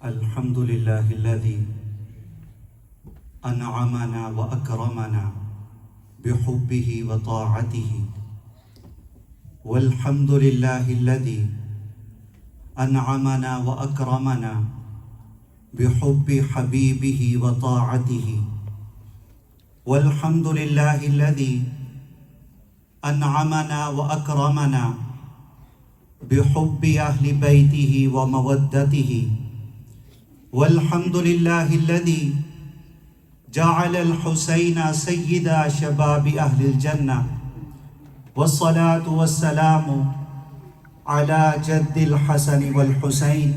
الحمد لله الذي أنعمنا وأكرمنا بحبه وطاعته، والحمد لله الذي أنعمنا وأكرمنا بحب حبيبه وطاعته، والحمد لله الذي أنعمنا وأكرمنا بحب أهل بيته ومودته، والحمد لله الذي جعل الحسين سيد شباب أهل الجنة، والصلاة والسلام على جد الحسن والحسين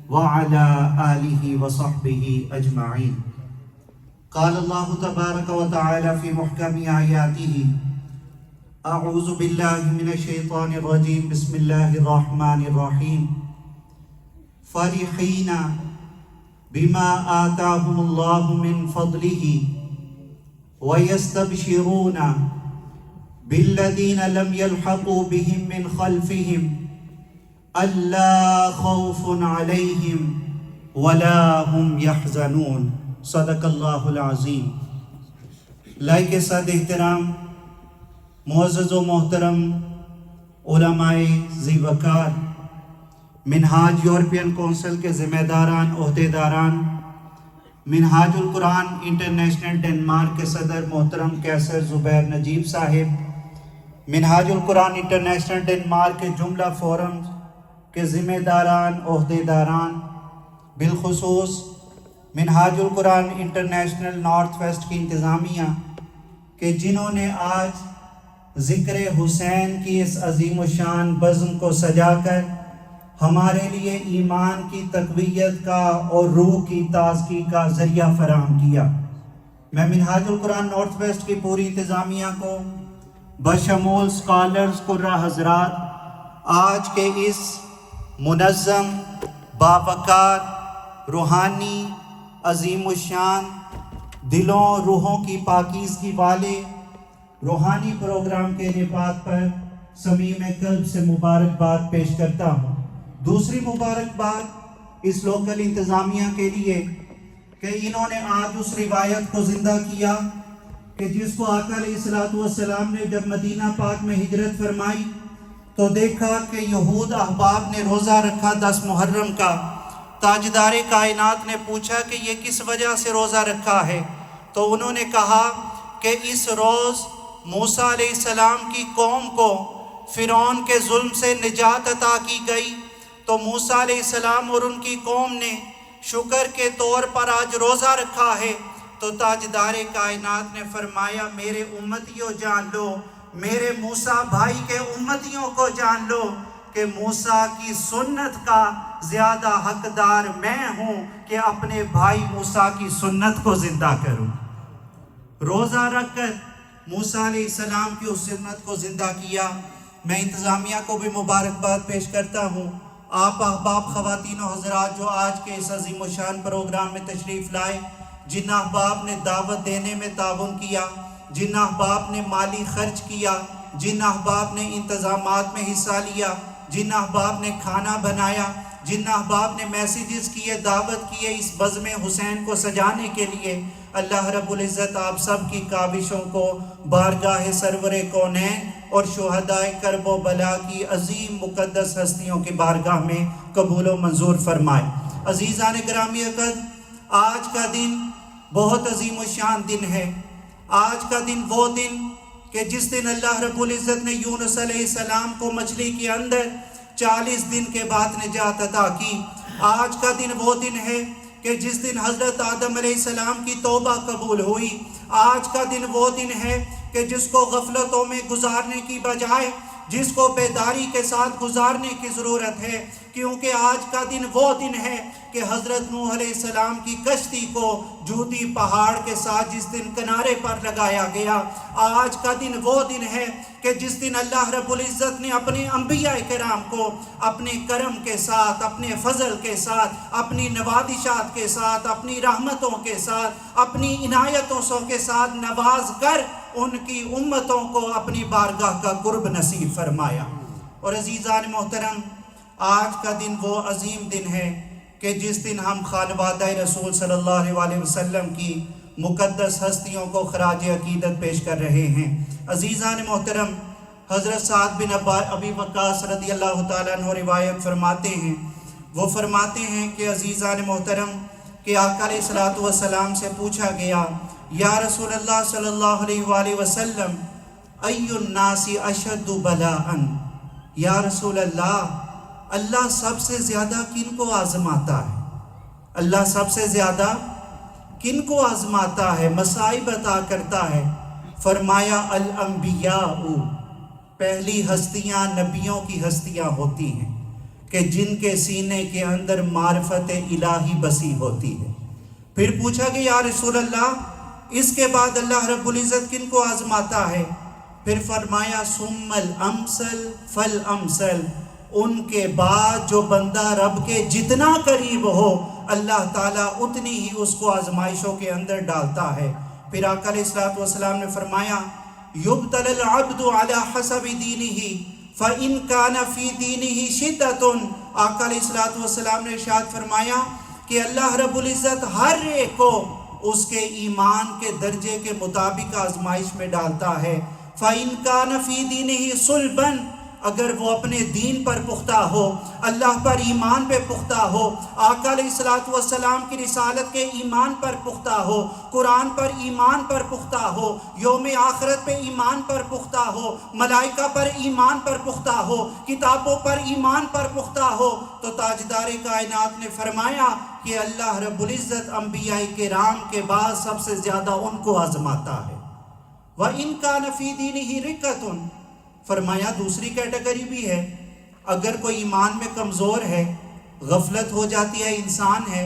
وعلى آله وصحبه أجمعين. قال الله تبارك وتعالى في محكم آياته: أعوذ بالله من الشيطان الرجيم، بسم الله الرحمن الرحيم. فرحين بما آتاهم الله من فضله ويستبشرون بالذين لم يلحقوا بهم من خلفهم ألا خوف عليهم ولا هم يحزنون. صدق اللہ العظیم. لائق صد احترام معزز و محترم علماء ذی وقار، منہاج یورپین کونسل کے ذمہ داران، عہدیداران، منہاج القرآن انٹرنیشنل ڈنمارک کے صدر محترم کیسر زبیر نجیب صاحب، منہاج القرآن انٹرنیشنل ڈنمارک کے جملہ فورم کے ذمہ داران، عہدیداران، بالخصوص منہاج القرآن انٹرنیشنل نارتھ ویسٹ کی انتظامیہ کہ جنہوں نے آج ذکر حسین کی اس عظیم الشان بزم کو سجا کر ہمارے لیے ایمان کی تقویت کا اور روح کی تازگی کا ذریعہ فراہم کیا. میں منہاج القرآن نارتھ ویسٹ کی پوری انتظامیہ کو بشمول سکالرز قرہ حضرات آج کے اس منظم، باوقار، روحانی، عظیم الشان، دلوں روحوں کی پاکیزگی والے روحانی پروگرام کے انعقاد پر صمیم قلب سے مبارکباد پیش کرتا ہوں. دوسری مبارکباد اس لوکل انتظامیہ کے لیے کہ انہوں نے آج اس روایت کو زندہ کیا کہ جس کو آقا علیہ السلام نے جب مدینہ پاک میں ہجرت فرمائی تو دیکھا کہ یہود احباب نے روزہ رکھا 10 محرم کا. تاجدار کائنات نے پوچھا کہ یہ کس وجہ سے روزہ رکھا ہے، تو انہوں نے کہا کہ اس روز موسیٰ علیہ السلام کی قوم کو فرعون کے ظلم سے نجات عطا کی گئی، تو موسیٰ علیہ السلام اور ان کی قوم نے شکر کے طور پر آج روزہ رکھا ہے. تو تاجدار کائنات نے فرمایا میرے امتیوں جان لو، میرے موسیٰ بھائی کے امتیوں کو جان لو کہ موسیٰ کی سنت کا زیادہ حقدار میں ہوں کہ اپنے بھائی موسیٰ کی سنت کو زندہ کروں. روزہ رکھ کر موسیٰ علیہ السلام کی اس سنت کو زندہ کیا. میں انتظامیہ کو بھی مبارکباد پیش کرتا ہوں. آپ احباب، خواتین و حضرات جو آج کے اس عظیم الشان پروگرام میں تشریف لائے، جن احباب نے دعوت دینے میں تعاون کیا، جن احباب نے مالی خرچ کیا، جن احباب نے انتظامات میں حصہ لیا، جن احباب نے کھانا بنایا، جن احباب نے میسیجز کیے، دعوت کیے اس بزم حسین کو سجانے کے لیے، اللہ رب العزت آپ سب کی کاوشوں کو بارگاہ سرور کونین اور شہدائے کرب و بلا کی عظیم مقدس ہستیوں کی بارگاہ میں قبول و منظور فرمائے. عزیزان گرامی عقد، آج کا دن بہت عظیم الشان دن ہے. آج کا دن وہ دن کہ جس دن اللہ رب العزت نے یونس علیہ السلام کو مچھلی کے اندر 40 دن کے بعد نجات عطا کی. آج کا دن وہ دن ہے کہ جس دن حضرت آدم علیہ السلام کی توبہ قبول ہوئی. آج کا دن وہ دن ہے کہ جس کو غفلتوں میں گزارنے کی بجائے جس کو بیداری کے ساتھ گزارنے کی ضرورت ہے، کیونکہ آج کا دن وہ دن ہے کہ حضرت نوح علیہ السلام کی کشتی کو جودی پہاڑ کے ساتھ جس دن کنارے پر لگایا گیا. آج کا دن وہ دن ہے کہ جس دن اللہ رب العزت نے اپنے انبیاء کرام کو اپنے کرم کے ساتھ، اپنے فضل کے ساتھ، اپنی نوازشات کے ساتھ، اپنی رحمتوں کے ساتھ، اپنی عنایتوں کے ساتھ نواز کر ان کی امتوں کو اپنی بارگاہ کا قرب نصیب فرمایا. اور عزیزان محترم، آج کا دن وہ عظیم دن ہے کہ جس دن ہم خانوادہ رسول صلی اللہ علیہ وسلم کی مقدس ہستیوں کو خراج عقیدت پیش کر رہے ہیں۔ عزیزان محترم، حضرت سعد بن ابی وقاص رضی اللہ تعالیٰ عنہ روایت فرماتے ہیں، وہ فرماتے ہیں کہ عزیزان محترم کہ آقا علیہ الصلوۃ والسلام سے پوچھا گیا، یا رسول اللہ صلی اللہ علیہ وآلہ وسلم ای الناس اشد بلاء، یا رسول اللہ سب سے زیادہ کن کو آزماتا ہے؟ اللہ سب سے زیادہ کن کو آزماتا ہے، مصائب عطا کرتا ہے؟ فرمایا الانبیاء، پہلی ہستیاں نبیوں کی ہستیاں ہوتی ہیں کہ جن کے سینے کے اندر معرفت الہی بسی ہوتی ہے۔ پھر پوچھا کہ یا رسول اللہ اس کے بعد اللہ رب العزت کن کو آزماتا ہے؟ پھر فرمایا ثم الامثل فالامثل، ان کے بعد جو بندہ رب کے جتنا قریب ہو اللہ تعالیٰ اتنی ہی اس کو آزمائشوں کے اندر ڈالتا ہے۔ پھر آقا علیہ الصلوۃ والسلام نے فرمایا یبتلی العبد علی حسب دینہ فإن کان فی دینہ شدۃ، آقا علیہ الصلوۃ والسلام نے ارشاد فرمایا کہ اللہ رب العزت ہر ایک کو اس کے ایمان کے درجے کے مطابق آزمائش میں ڈالتا ہے۔ فإن کان فی دینہ صلبا، اگر وہ اپنے دین پر پختہ ہو، اللہ پر ایمان پہ پختہ ہو، آقا علیہ الصلوۃ والسلام کی رسالت کے ایمان پر پختہ ہو، قرآن پر ایمان پر پختہ ہو، یوم آخرت پہ ایمان پر پختہ ہو، ملائکہ پر ایمان پر پختہ ہو، کتابوں پر ایمان پر پختہ ہو، تو تاجدار کائنات نے فرمایا کہ اللہ رب العزت انبیاء کرام کے بعد سب سے زیادہ ان کو آزماتا ہے۔ وَإِن كَانَ فِي دِينِهِ رِقَّةٌ، فرمایا دوسری کیٹیگری بھی ہے، اگر کوئی ایمان میں کمزور ہے، غفلت ہو جاتی ہے، انسان ہے،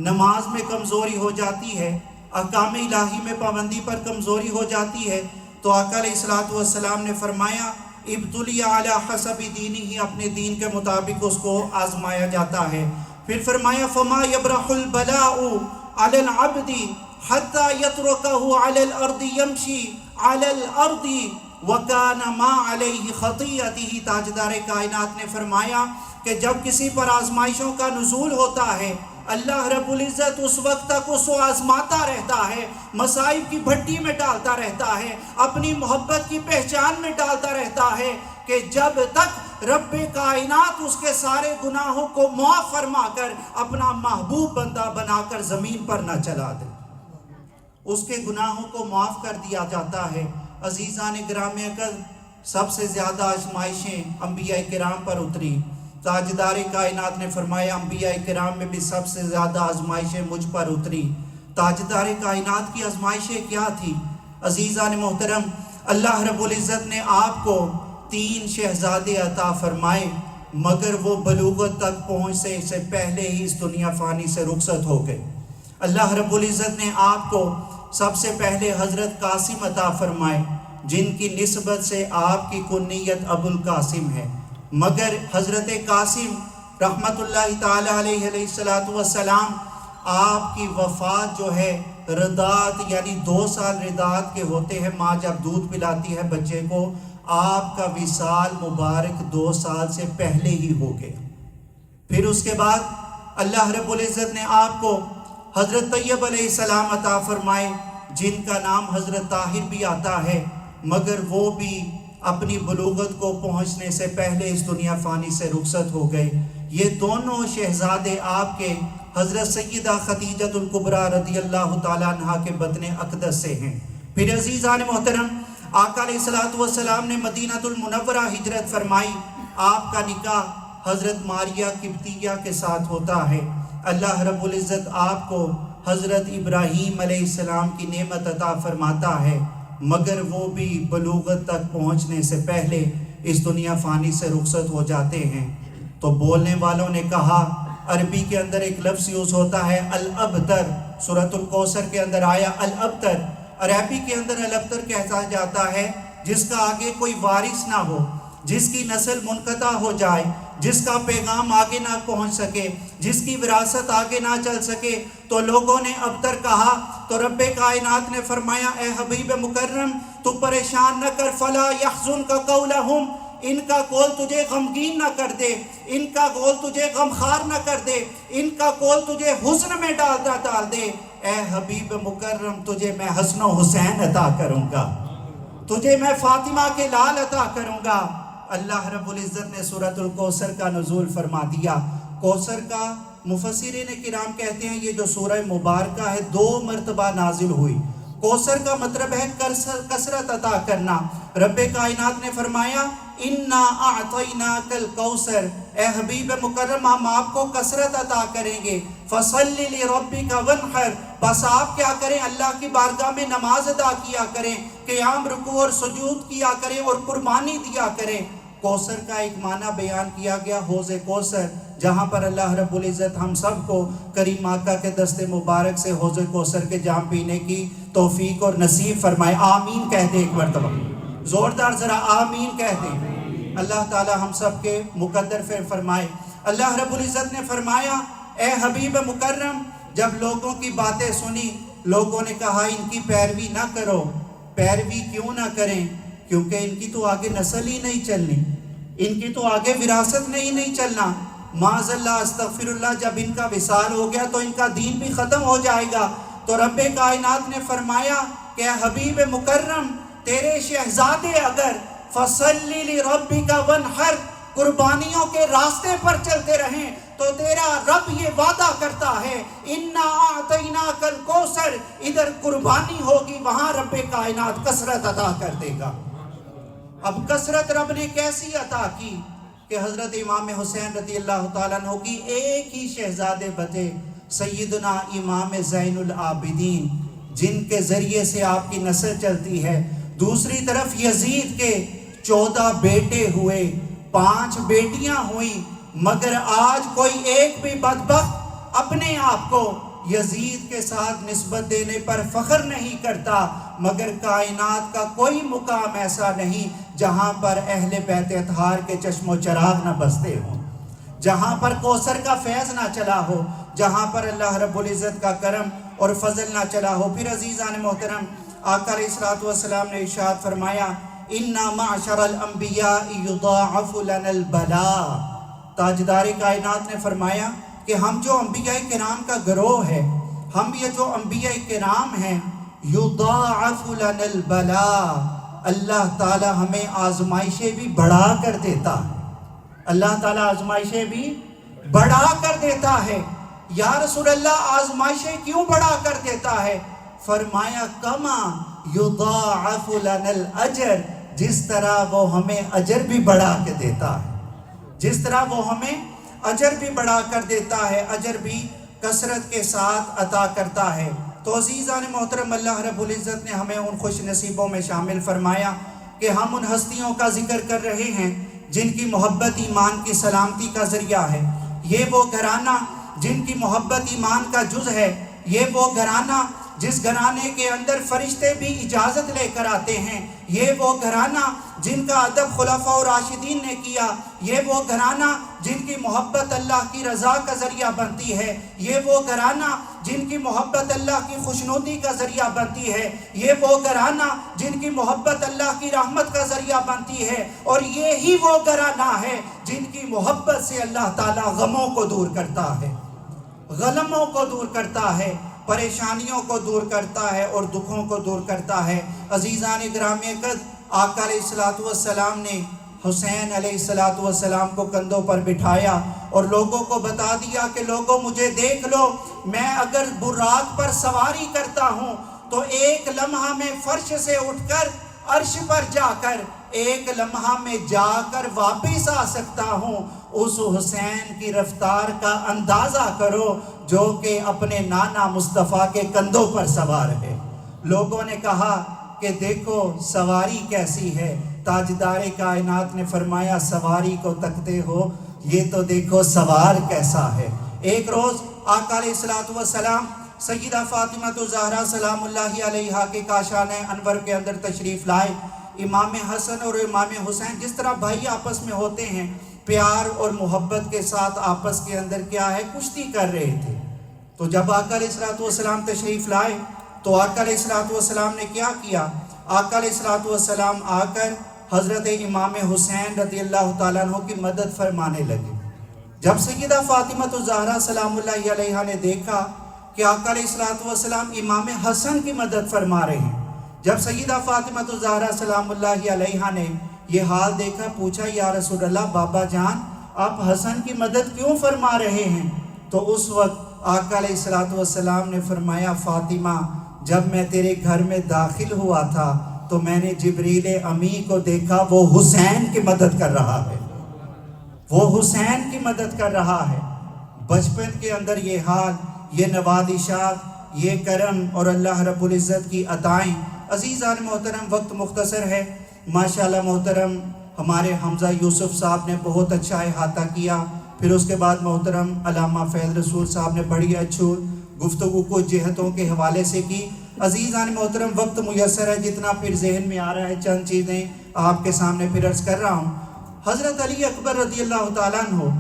نماز میں کمزوری ہو جاتی ہے، احکام الہی میں پابندی پر کمزوری ہو جاتی ہے، تو آقا علیہ الصلوۃ والسلام نے فرمایا ابتلی علی حسب دینہ، اپنے دین کے مطابق اس کو آزمایا جاتا ہے۔ پھر فرمایا فما یبرح البلاء علی العبد حتی یترکہ علی الارض یمشی علی الارض وَكَانَ مَا عَلَيْهِ خَطِيَّتِهِ، تاجدار کائنات نے فرمایا کہ جب کسی پر آزمائشوں کا نزول ہوتا ہے اللہ رب العزت اس وقت تک اس کو آزماتا رہتا ہے، مصائب کی بھٹی میں ڈالتا رہتا ہے، اپنی محبت کی پہچان میں ڈالتا رہتا ہے کہ جب تک رب کائنات اس کے سارے گناہوں کو معاف فرما کر اپنا محبوب بندہ بنا کر زمین پر نہ چلا دے، اس کے گناہوں کو معاف کر دیا جاتا ہے۔ عزیزان گرامی عقل، سب سے زیادہ آزمائشیں انبیاء کرام پر اتری۔ تاجدار کائنات نے فرمایا انبیاء کرام میں بھی سب سے زیادہ آزمائشیں مجھ پر اتری۔ تاجدار کائنات کی آزمائشیں کیا تھی؟ عزیزان محترم، اللہ رب العزت نے آپ کو 3 شہزادے عطا فرمائے، مگر وہ بلوغت تک پہنچنے سے پہلے ہی اس دنیا فانی سے رخصت ہو گئے۔ اللہ رب العزت نے آپ کو سب سے پہلے حضرت قاسم عطا فرمائے، جن کی نسبت سے آپ کی کنیت ابو القاسم ہے، مگر حضرت قاسم رحمت اللہ تعالی علیہ الصلوۃ والسلام آپ کی وفات جو ہے رضاعت یعنی 2 سال رضاعت کے ہوتے ہیں، ماں جب دودھ پلاتی ہے بچے کو، آپ کا وصال مبارک 2 سال سے پہلے ہی ہو گیا۔ پھر اس کے بعد اللہ رب العزت نے آپ کو حضرت طیب علیہ السلام عطا فرمائے، جن کا نام حضرت طاہر بھی آتا ہے، مگر وہ بھی اپنی بلوغت کو پہنچنے سے پہلے اس دنیا فانی سے رخصت ہو گئے۔ یہ دونوں شہزادے آپ کے حضرت سیدہ خدیجہ الکبریٰ رضی اللہ تعالیٰ عنہ کے بطن اقدس سے ہیں۔ پھر عزیزان محترم، آقا علیہ الصلوۃ والسلام نے مدینہ المنورہ ہجرت فرمائی، آپ کا نکاح حضرت ماریہ قبطیہ کے ساتھ ہوتا ہے۔ اللہ رب العزت آپ کو حضرت ابراہیم علیہ السلام کی نعمت عطا فرماتا ہے، مگر وہ بھی بلوغت تک پہنچنے سے پہلے اس دنیا فانی سے رخصت ہو جاتے ہیں۔ تو بولنے والوں نے کہا، عربی کے اندر ایک لفظ یوز ہوتا ہے الابتر، سورۃ الکوثر کے اندر آیا الابتر، عربی کے اندر الابتر کہا جاتا ہے جس کا آگے کوئی وارث نہ ہو، جس کی نسل منقطع ہو جائے، جس کا پیغام آگے نہ پہنچ سکے، جس کی وراثت آگے نہ چل سکے، تو لوگوں نے ابتر کہا۔ تو رب کائنات نے فرمایا اے حبیب مکرم تو پریشان نہ کر، فلا یحزنک قولہم، ان کا قول تجھے غمگین نہ کر دے، ان کا قول تجھے غمخوار نہ کر دے، ان کا قول تجھے حزن میں ڈال دے۔ اے حبیب مکرم تجھے میں حسن و حسین عطا کروں گا، تجھے میں فاطمہ کے لال عطا کروں گا۔ اللہ رب العزت نے سورۃ الکوثر کا نزول فرما دیا۔ کوثر کا مفسرین کرام کہتے ہیں یہ جو سورہ مبارکہ ہے 2 مرتبہ نازل ہوئی۔ کوثر کا مطلب ہے کثرت عطا کرنا۔ رب کائنات نے فرمایا اِنَّا أَعْطَيْنَاكَ الْكَوْثَرَ، اے حبیب مکرم ہم آپ کو کثرت عطا کریں گے۔ فَصَلِّ لِرَبِّكَ وَانْحَرْ، بس آپ کیا کریں اللہ کی بارگاہ میں نماز ادا کیا کریں، قیام رکوع اور سجود کیا کریں اور قربانی دیا کریں۔ کوثر کا ایک معنی بیان کیا گیا حوض کوثر، جہاں پر اللہ رب العزت ہم سب کو کریم آقا کے دست مبارک سے حوض کوثر کے جام پینے کی توفیق اور نصیب فرمائے۔ آمین کہہ دیں ایک مرتبہ، زوردار ذرا آمین کہہ دیں۔ اللہ تعالی ہم سب کے مقدر فرمائے۔ اللہ رب العزت نے فرمایا اے حبیب مکرم جب لوگوں کی باتیں سنی، لوگوں نے کہا ان کی پیروی نہ کرو۔ پیروی کیوں نہ کریں؟ کیونکہ ان کی تو آگے نسل ہی نہیں چلنی، ان کی تو آگے وراثت میں ہی نہیں چلنا۔ معاذ اللہ استغفر اللہ، جب ان کا وصال ہو گیا تو ان کا دین بھی ختم ہو جائے گا۔ تو رب کائنات نے فرمایا کہ اے حبیب مکرم تیرے شہزادے اگر فَصَلِّ لِرَبِّكَ وَانْحَرْ قربانیوں کے راستے پر چلتے رہیں تو تیرا رب یہ وعدہ کرتا ہے اِنَّا أَعْطَيْنَاكَ الْكَوْثَرَ، ادھر قربانی ہوگی وہاں رب کائنات کثرت عطا کر دے گا۔ اب کثرت رب نے کیسی عطا کی کہ حضرت امام حسین رضی اللہ تعالیٰ عنہ کی ایک ہی شہزادے بچے سیدنا امام زین العابدین، جن کے ذریعے سے آپ کی نسل چلتی ہے۔ دوسری طرف یزید کے 14 بیٹے ہوئے، 5 بیٹیاں ہوئیں، مگر آج کوئی ایک بھی بدبخت اپنے آپ کو یزید کے ساتھ نسبت دینے پر فخر نہیں کرتا، مگر کائنات کا کوئی مقام ایسا نہیں جہاں پر اہل بیت اطہار کے چشم و چراغ نہ بستے ہوں، جہاں پر کوثر کا فیض نہ چلا ہو، جہاں پر اللہ رب العزت کا کرم اور فضل نہ چلا ہو۔ پھر عزیزان محترم آقا علیہ الصلوۃ والسلام نے ارشاد فرمایا اِنَّا مَعْشَرَ الْأَنْبِيَاءِ يُضَاعَفُ لَنَا الْبَلَاءُ، تاجدار کائنات نے فرمایا کہ ہم جو انبیاء کرام کا گروہ ہے، ہم یہ جو انبیاء کرام ہیں، یضاعف لنا البلاء، اللہ تعالی ہمیں آزمائشیں بھی بڑھا کر دیتا ہے، اللہ تعالی آزمائشیں بھی بڑھا کر دیتا ہے۔ یا رسول اللہ آزمائشیں کیوں بڑھا کر دیتا ہے؟ فرمایا کما یضاعف لنا الاجر، جس طرح وہ ہمیں اجر بھی بڑھا کے دیتا ہے، جس طرح وہ ہمیں اجر بھی بڑھا کر دیتا ہے، اجر بھی کثرت کے ساتھ عطا کرتا ہے۔ تو عزیزان محترم اللہ رب العزت نے ہمیں ان خوش نصیبوں میں شامل فرمایا کہ ہم ان ہستیوں کا ذکر کر رہے ہیں جن کی محبت ایمان کی سلامتی کا ذریعہ ہے۔ یہ وہ گھرانہ جن کی محبت ایمان کا جز ہے، یہ وہ گھرانہ جس گھرانے کے اندر فرشتے بھی اجازت لے کر آتے ہیں، یہ وہ گھرانہ جن کا ادب خلفاء و راشدین نے کیا، یہ وہ گھرانہ جن کی محبت اللہ کی رضا کا ذریعہ بنتی ہے، یہ وہ گھرانہ جن کی محبت اللہ کی خوشنودی کا ذریعہ بنتی ہے، یہ وہ گھرانہ جن کی محبت اللہ کی رحمت کا ذریعہ بنتی ہے، اور یہی وہ گھرانہ ہے جن کی محبت سے اللہ تعالیٰ غموں کو دور کرتا ہے، غلموں کو دور کرتا ہے، پریشانیوں کو دور کرتا ہے اور دکھوں کو دور کرتا ہے۔ عزیزان گرامی قدر آقا علیہ الصلوۃ والسلام نے حسین علیہ الصلوۃ والسلام کو کندھوں پر بٹھایا اور لوگوں کو بتا دیا کہ لوگوں مجھے دیکھ لو، میں اگر براق پر سواری کرتا ہوں تو ایک لمحہ میں فرش سے اٹھ کر عرش پر جا کر ایک لمحہ میں جا کر واپس آ سکتا ہوں۔ اس حسین کی رفتار کا اندازہ کرو جو کہ اپنے نانا مصطفیٰ کے کندھوں پر سوار ہے۔ لوگوں نے کہا کہ دیکھو سواری کیسی ہے، تاجدار کائنات نے فرمایا سواری کو تکتے ہو، یہ تو دیکھو سوار کیسا ہے۔ ایک روز آقا علیہ الصلوۃ والسلام سیدہ فاطمہ الزہرا سلام اللہ علیہا کے کاشان انور کے اندر تشریف لائے۔ امام حسن اور امام حسین جس طرح بھائی آپس میں ہوتے ہیں، پیار اور محبت کے ساتھ آپس کے اندر کیا ہے کشتی کر رہے تھے۔ تو جب آقا علیہ الصلوۃ والسلام تشریف لائے تو آقا علیہ الصلوۃ والسلام نے کیا کیا؟ آقا علیہ الصلوۃ والسلام آ کر حضرت امام حسین رضی اللہ تعالیٰ عنہ کی مدد فرمانے لگے۔ جب سیدہ فاطمہ الزہرا سلام اللہ علیہا نے دیکھا کہ آقا علیہ السلام امام حسن کی مدد فرما رہے ہیں، جب سیدہ فاطمہ الزہرا سلام اللہ علیہا نے یہ حال دیکھا، پوچھا یا رسول اللہ بابا جان آپ حسن کی مدد کیوں فرما رہے ہیں؟ تو اس وقت آقا علیہ السلام نے فرمایا فاطمہ جب میں تیرے گھر میں داخل ہوا تھا تو میں نے جبریل امی کو دیکھا، وہ حسین کی مدد کر رہا ہے، وہ حسین کی مدد کر رہا ہے۔ بچپن کے اندر یہ حال، یہ نوازشات، یہ کرم اور اللہ رب العزت کی عطائیں۔ عزیزان محترم وقت مختصر ہے، ماشاءاللہ محترم ہمارے حمزہ یوسف صاحب نے بہت اچھا احاطہ کیا، پھر اس کے بعد محترم علامہ فیض رسول صاحب نے بڑی اچھی گفتگو کو جہتوں کے حوالے سے کی۔ عزیزان محترم وقت میسر ہے، جتنا پھر ذہن میں آ رہا ہے چند چیزیں آپ کے سامنے پھر عرض کر رہا ہوں۔ حضرت علی اکبر رضی اللہ تعالیٰ عنہ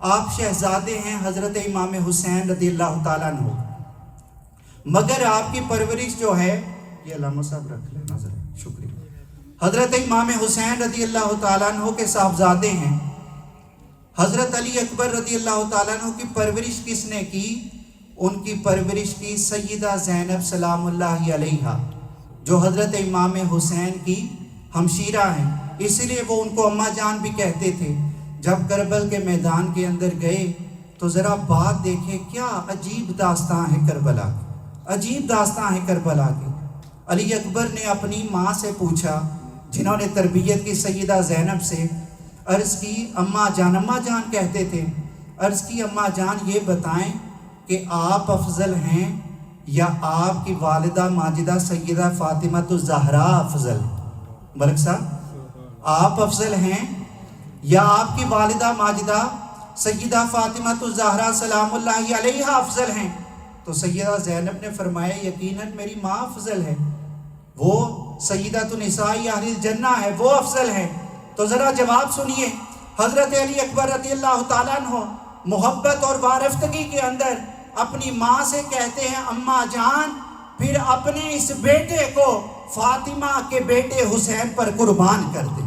آپ شہزادے ہیں حضرت امام حسین رضی اللہ تعالیٰ عنہ، مگر آپ کی پرورش جو ہے، یہ علامہ صاحب رکھ لیں نظر، شکریہ۔ حضرت امام حسین رضی اللہ تعالیٰ عنہ کے صاحبزادے ہیں۔ حضرت علی اکبر رضی اللہ تعالیٰ عنہ کی پرورش کس نے کی؟ ان کی پرورش کی سیدہ زینب سلام اللہ علیہا، جو حضرت امام حسین کی ہمشیرہ ہیں، اس لیے وہ ان کو اماں جان بھی کہتے تھے۔ جب کربل کے میدان کے اندر گئے تو ذرا بات دیکھیں، کیا عجیب داستان ہے کربلا کی، عجیب داستان ہے کربلا کی۔ علی اکبر نے اپنی ماں سے پوچھا، جنہوں نے تربیت کی سیدہ زینب سے، عرض کی اماں جان کہتے تھے، عرض کی اماں جان یہ بتائیں کہ آپ افضل ہیں یا آپ کی والدہ ماجدہ سیدہ فاطمہ الزہرا افضل؟ ملک صاحب آپ افضل ہیں یا آپ کی والدہ ماجدہ سیدہ فاطمہ الزہرا سلام اللہ علیہا افضل ہیں؟ تو سیدہ زینب نے فرمایا یقیناً میری ماں افضل ہے، وہ سیدۃ النساء اہل الجنہ ہے، وہ افضل ہے۔ تو ذرا جواب سنیے، حضرت علی اکبر رضی اللہ تعالیٰ عنہ محبت اور وارفتگی کے اندر اپنی ماں سے کہتے ہیں اماں جان پھر اپنے اس بیٹے کو فاطمہ کے بیٹے حسین پر قربان کر دیں،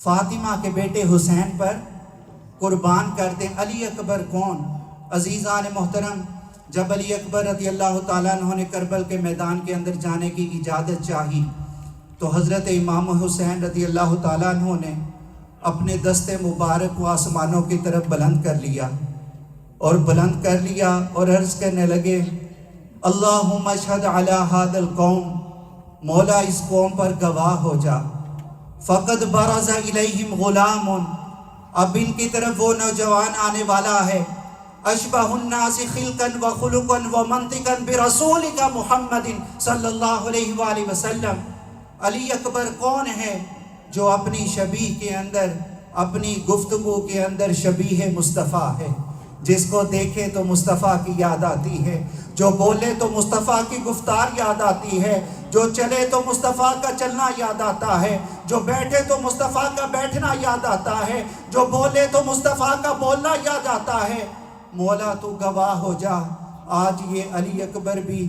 فاطمہ کے بیٹے حسین پر قربان کر دیں۔ علی اکبر کون؟ عزیزان محترم جب علی اکبر رضی اللہ تعالیٰ عنہ نے کربل کے میدان کے اندر جانے کی اجازت چاہی تو حضرت امام حسین رضی اللہ تعالیٰ عنہ نے اپنے دست مبارک کو آسمانوں کی طرف بلند کر لیا اور عرض کرنے لگے اللہم اشہد علی ھذا القوم، مولا اس قوم پر گواہ ہو جا، فقد برز الیہم غلام، اب ان کی طرف وہ نوجوان آنے والا ہے، اشبہ الناس خلقا وخلقا ومنطقا برسولک محمد صلی اللہ علیہ وآلہ وسلم۔ علی اکبر کون ہے جو اپنی شبیہ کے اندر، اپنی گفتگو کے اندر شبیہ مصطفیٰ ہے، جس کو دیکھے تو مصطفیٰ کی یاد آتی ہے، جو بولے تو مصطفیٰ کی گفتار یاد آتی ہے، جو چلے تو مصطفیٰ کا چلنا یاد آتا ہے، جو بیٹھے تو مصطفیٰ کا بیٹھنا یاد آتا ہے، جو بولے تو مصطفیٰ کا بولنا یاد آتا ہے۔ مولا تو گواہ ہو جا، آج یہ علی اکبر بھی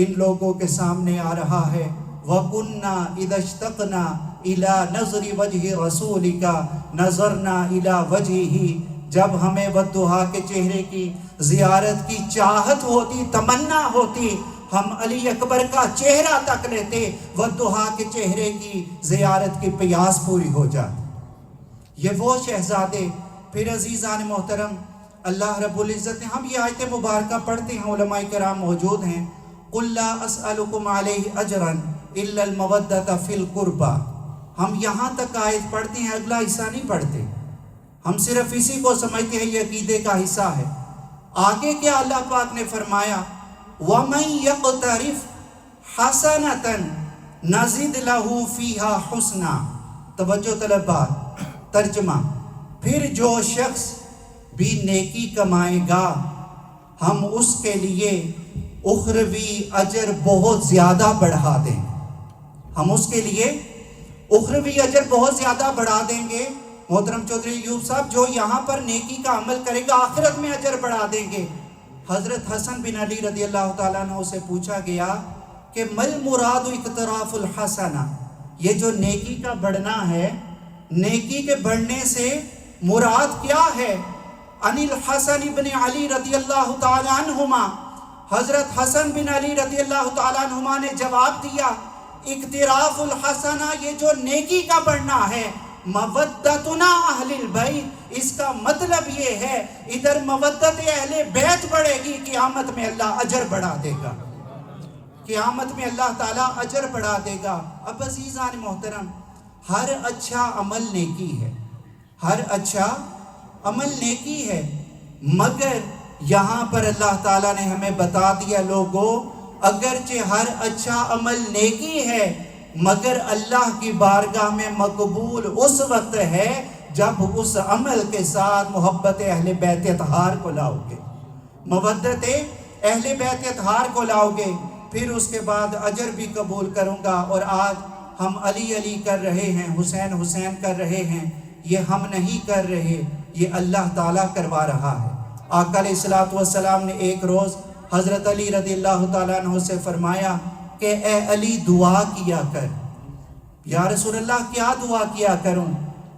ان لوگوں کے سامنے آ رہا ہے۔ وَكُنَّا إِذَا اشْتَقْنَا إِلَى نَظْرِ وَجْهِ رَسُولِكَ نَظَرْنَا إِلَى وَجْهِهِ، جب ہمیں وَالضُّحَا کے چہرے کی زیارت کی چاہت ہوتی، تمنا ہوتی، ہم علی اکبر کا چہرہ تک لیتے، وَالضُّحَا کے چہرے کی زیارت کی پیاس پوری ہو جاتی۔ یہ وہ شہزادے۔ پھر عزیزان محترم اللہ رب العزت نے، ہم یہ آیت مبارکہ پڑھتے ہیں، علماء کرام موجود ہیں، قُلْ لَا أَسْأَلُكُمْ عَلَيْهِ أَجْرًا إِلَّا الْمَوَدَّةَ فِي الْقُرْبَى۔ ہم یہاں تک آیت پڑھتے ہیں، اگلا حصہ نہیں پڑھتے، ہم صرف اسی کو سمجھتے ہیں یہ عقیدے کا حصہ ہے۔ آگے کیا اللہ پاک نے فرمایا وَمَنْ يَقْتَرِفْ حَسَنَةً نَزِدْ لَهُ فِيهَا حُسْنًا۔ توجہ طلبات، ترجمہ، پھر جو شخص بھی نیکی کمائے گا ہم اس کے لیے اخروی اجر بہت زیادہ بڑھا دیں گے، ہم اس کے لیے اخروی اجر بہت زیادہ بڑھا دیں گے۔ محترم چودھری ایوب صاحب، جو یہاں پر نیکی کا عمل کرے گا آخرت میں اجر بڑھا دیں گے۔ حضرت حسن بن علی رضی اللہ تعالیٰ عنہ سے پوچھا گیا کہ مل مراد اقتراف الحسنہ، یہ جو نیکی کا بڑھنا ہے، نیکی کے بڑھنے سے مراد کیا ہے؟ عن الحسن بن علی رضی اللہ تعالی عنہما، حضرت حسن بن علی رضی اللہ تعالی عنہما نے جواب دیا، اقتراف الحسنہ، یہ جو نیکی کا بڑھنا ہے، مودتنا اہل البیت، اس کا مطلب یہ ہے ادھر مودت اہل بیت بڑھے گی، قیامت میں اللہ اجر بڑھا دے گا، قیامت میں اللہ تعالیٰ اجر بڑھا دے گا۔ اب عزیزان محترم، ہر اچھا عمل نیکی ہے، ہر اچھا عمل نیکی ہے، مگر یہاں پر اللہ تعالیٰ نے ہمیں بتا دیا لوگوں، اگرچہ ہر اچھا عمل نیکی ہے مگر اللہ کی بارگاہ میں مقبول اس وقت ہے جب اس عمل کے ساتھ محبت اہل بیت اطہار کو لاؤ گے، مودت اہل بیت اطہار کو لاؤ گے، پھر اس کے بعد اجر بھی قبول کروں گا۔ اور آج ہم علی علی کر رہے ہیں، حسین حسین کر رہے ہیں، یہ ہم نہیں کر رہے، یہ اللہ تعالیٰ کروا رہا ہے۔ آقا علیہ الصلوۃ والسلام نے ایک روز حضرت علی رضی اللہ تعالیٰ عنہ سے فرمایا کہ اے علی دعا کیا کر۔ یا رسول اللہ کیا دعا کیا کروں؟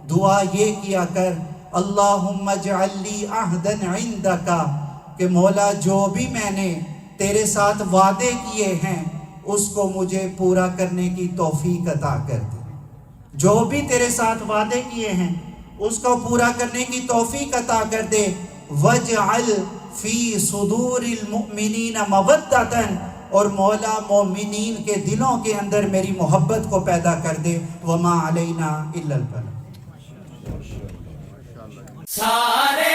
دعا یہ کیا کر، اللہم اجعل لی عہدا عندک، کہ مولا جو بھی میں نے تیرے ساتھ وعدے کیے ہیں اس کو مجھے پورا کرنے کی توفیق عطا کر دے، جو بھی تیرے ساتھ وعدے کیے ہیں اس کو پورا کرنے کی توفیق عطا کر دے، وَاجْعَلْ فِي صُدُورِ الْمُؤْمِنِينَ مَوَدَّةً، اور مولا مومنین کے دلوں کے اندر میری محبت کو پیدا کر دے، وَمَا عَلَيْنَا إِلَّا الْبَلَاغُ۔ سارے